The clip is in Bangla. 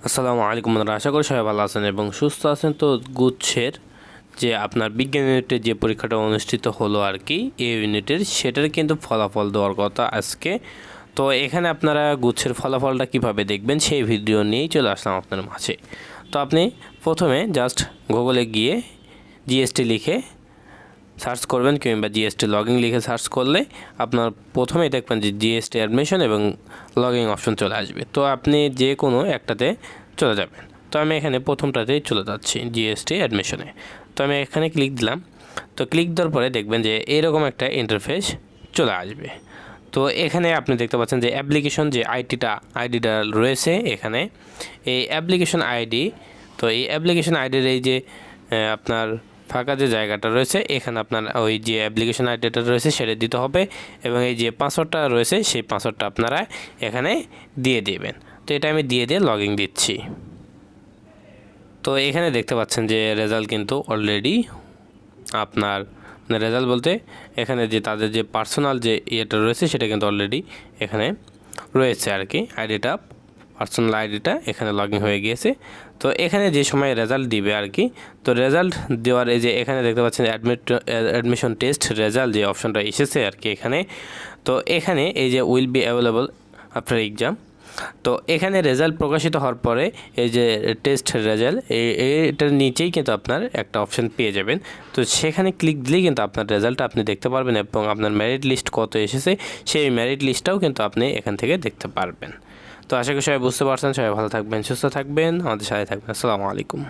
আসসালামু আলাইকুম বন্ধুরা, আশা করি সবাই ভালো আছেন এবং সুস্থ আছেন। তো গুচ্ছের যে আপনার বিজ্ঞান ইউনিটের যে পরীক্ষাটা অনুষ্ঠিত হলো আর কি এই ইউনিটের, সেটার কিন্তু ফলাফল দেওয়ার কথা আজকে। তো এখানে আপনারা গুচ্ছের ফলাফলটা কিভাবে দেখবেন সেই ভিডিও নিয়েই চলে আসলাম আপনার মাঝে। তো আপনি প্রথমে জাস্ট গুগলে গিয়ে জিএসটি লিখে সার্চ করবেন কিংবা জিএসটি লগইন লিখে সার্চ করলে আপনার প্রথমেই দেখবেন যে জিএসটি অ্যাডমিশন এবং লগইন অপশন চলে আসবে। তো আপনি যে কোনো একটাতে চলে যাবেন। তো আমি এখানে প্রথমটাতেই চলে যাচ্ছি, জিএসটি অ্যাডমিশনে। তো আমি এখানে ক্লিক দিলাম। তো ক্লিক দেওয়ার পরে দেখবেন যে এরকম একটা ইন্টারফেস চলে আসবে। তো এখানে আপনি দেখতে পাচ্ছেন যে অ্যাপ্লিকেশন যে আইডিটা রয়েছে এখানে, এই অ্যাপ্লিকেশন আইডি। তো এই অ্যাপ্লিকেশন আইডির এই যে আপনার ফাঁকা যে জায়গাটা রয়েছে এখানে আপনার ওই যে অ্যাপ্লিকেশন আইডিটা রয়েছে সেটা দিতে হবে এবং এই যে পাসওয়ার্ডটা রয়েছে সেই পাসওয়ার্ডটা আপনারা এখানে দিয়ে দেবেন। তো এটা আমি দিয়ে লগইন দিচ্ছি। তো এখানে দেখতে পাচ্ছেন যে রেজাল্ট কিন্তু অলরেডি আপনার রেজাল্ট বলতে এখানে যে তাদের যে পার্সোনাল যে ইয়েটা রয়েছে সেটা কিন্তু অলরেডি এখানে রয়েছে আর কি। আইডিটা, পার্সোনাল আইডিটা এখানে লগ ইন হয়ে গিয়েছে। তো এখানে যে সময় রেজাল্ট দিবে আর কি, তো রেজাল্ট দেওয়ার এই যে এখানে দেখতে পাচ্ছেন অ্যাডমিশন টেস্ট রেজাল্ট যে অপশনটা এসেছে আর কি এখানে। তো এখানে এই যে will be available after exam, তো এখানে রেজাল্ট প্রকাশিত হওয়ার পরে এই যে টেস্ট রেজাল্ট এটার নিচেই কিন্তু আপনার একটা অপশন পেয়ে যাবেন। তো সেখানে ক্লিক দিলেই কিন্তু আপনার রেজাল্টটা আপনি দেখতে পারবেন এবং আপনার মেরিট লিস্ট কত এসেছে সেই মেরিট লিস্টটাও কিন্তু আপনি এখান থেকে দেখতে পারবেন। তো আশা করি সবাই বুঝতে পারছেন। সবাই ভালো থাকবেন, সুস্থ থাকবেন, আমাদের সাথে থাকবেন। আসসালামু আলাইকুম।